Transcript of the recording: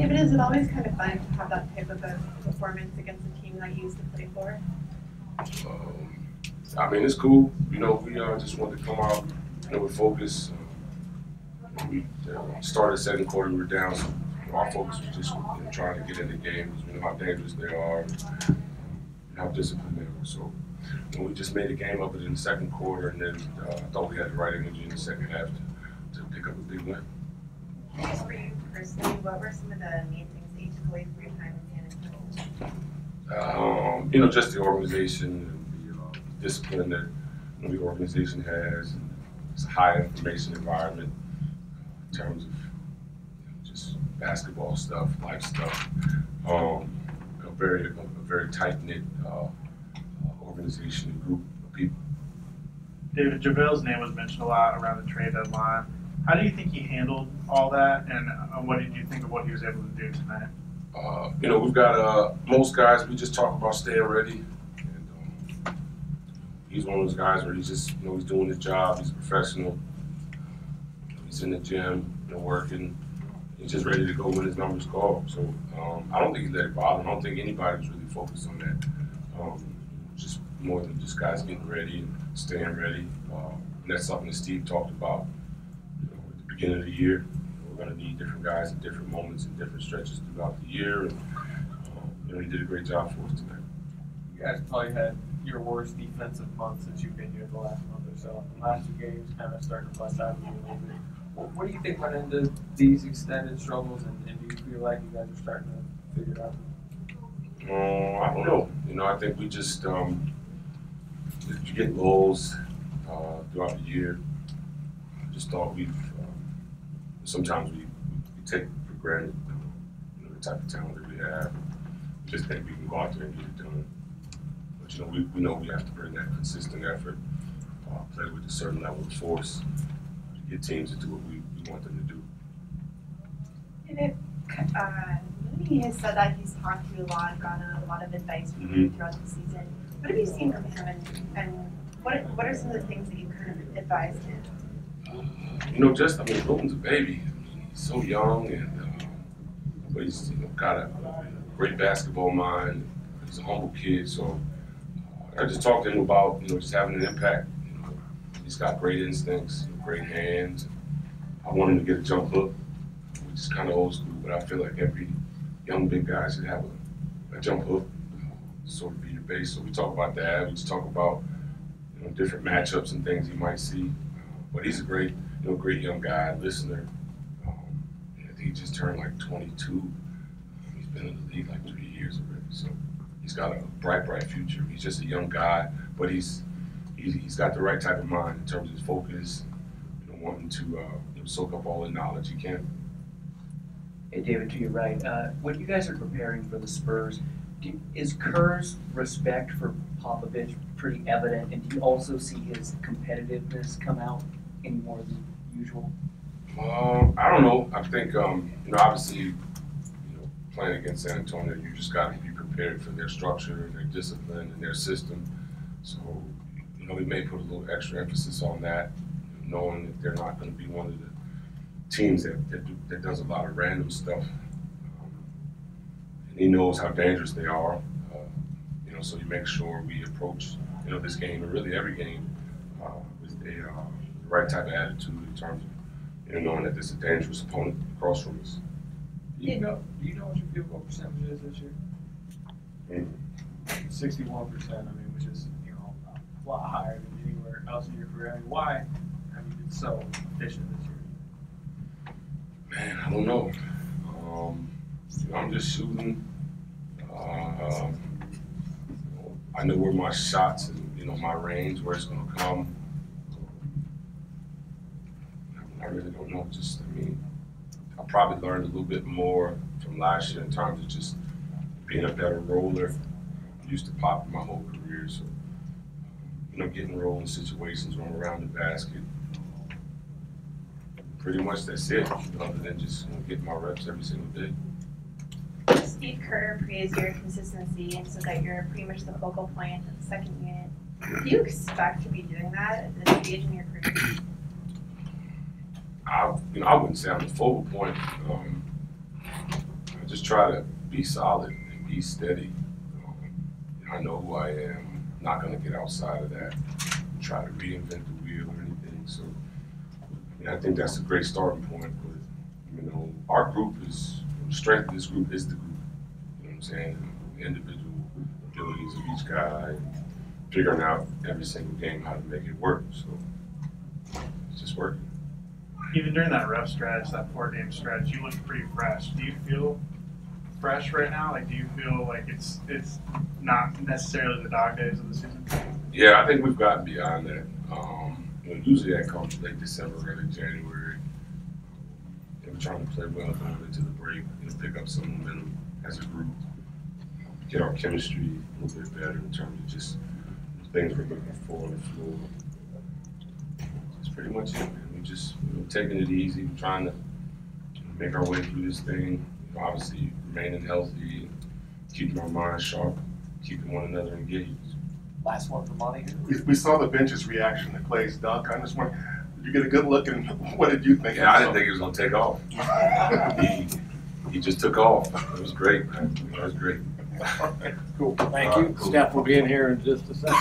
David, is it always kind of fun to have that type of a performance against a team that you used to play for? I mean, it's cool. We just want to come out, with focus. We started the second quarter, we were down, so our focus was just trying to get in the game because we know how dangerous they are and how disciplined they are. So we just made the game up in the second quarter, and then I thought we had the right energy in the second half to pick up a big win. Just for you personally, what were some of the main things that you took away from your time in San Antonio? Just the organization and the discipline that the organization has, and it's a high information environment in terms of just basketball stuff, life stuff. A very tight knit organization and group of people. David, JaVale's name was mentioned a lot around the trade deadline. How do you think he handled all that, and what did you think of what he was able to do tonight? We've got most guys, we just talk about staying ready. And he's one of those guys where he's just, he's doing his job, he's a professional. He's in the gym, working. He's just ready to go when his number's called. So I don't think he let it bother him. I don't think anybody was really focused on that. Just more than just guys getting ready and staying ready. And that's something that Steve talked about at the beginning of the year. We're going to need different guys at different moments and different stretches throughout the year. And he did a great job for us tonight. You guys probably had your worst defensive month since you've been here the last month or so. The last two games kind of starting to bust out of you a little bit. What do you think went into these extended struggles, and do you feel like you guys are starting to figure it out? I don't know. I think we just you get lulls throughout the year. I just thought sometimes we take for granted the type of talent that we have. We just think we can go out there and get it done. But we know we have to bring that consistent effort, play with a certain level of force, to get teams to do what we want them to do. David, Mooney has said that he's talked to you a lot, gotten a lot of advice from you throughout the season. What have you seen from him, and what are some of the things that you kind of advised him? Roman's a baby. He's so young, but he's got a great basketball mind. He's a humble kid, so I just talked to him about just having an impact. He's got great instincts, great hands. I want him to get a jump hook, which is kind of old school, but I feel like every young big guy should have a jump hook, sort of be your base. So we talk about that. We just talk about different matchups and things he might see. But he's a great young guy, listener. I think he just turned like 22. He's been in the league like 3 years already. So he's got a bright future. He's just a young guy, but he's got the right type of mind in terms of his focus, wanting to soak up all the knowledge he can. Hey, David, to your right, when you guys are preparing for the Spurs, is Kerr's respect for Popovich pretty evident, and do you also see his competitiveness come out any more than usual? I don't know. I think, obviously, playing against San Antonio, you just got to be prepared for their structure and their discipline and their system. So, we may put a little extra emphasis on that, knowing that they're not going to be one of the teams that does a lot of random stuff. And he knows how dangerous they are. So you make sure we approach, this game and really every game with the right type of attitude in terms of, knowing that there's a dangerous opponent across from us. Do you know what your field goal percentage is this year? 61%. Which is a lot higher than anywhere else in your career. Why have you been so efficient this year? Man, I don't know. I'm just shooting. I know where my shots and my range, where it's going to come. I really don't know. I probably learned a little bit more from last year in terms of just being a better roller. I'm used to popping my whole career, so getting rolling situations when I'm around the basket. Pretty much that's it, other than just getting my reps every single day. Steve Kerr praised your consistency and said that you're pretty much the focal point of the second unit. Do you expect to be doing that at this stage in your career? I wouldn't say I'm the focal point. I just try to be solid and be steady. I know who I am. I'm not going to get outside of that and try to reinvent the wheel or anything. So I think that's a great starting point. But our group is the strength of this group is the group. You know what I'm saying? The individual abilities of each guy, figuring out every single game how to make it work. So it's just working. Even during that rough stretch, that 4-game stretch, you looked pretty fresh. Do you feel fresh right now? Like, do you feel like it's not necessarily the dog days of the season? Yeah, I think we've gotten beyond that. Usually that comes late December, early January. We're trying to play well going into the break, pick up some momentum as a group, get our chemistry a little bit better in terms of just things we're looking for on the floor. That's pretty much it, man. We're just taking it easy, we're trying to make our way through this thing. Obviously, remaining healthy, keeping our minds sharp, keeping one another engaged. Last one for Monty. We saw the bench's reaction to Klay's dunk. I'm just wondering, did you get a good look, and what did you think? Yeah, I didn't think he was going to take off. He just took off. It was great, man. It was great. Cool. Thank All you. right, cool. Steph will be in here in just a second.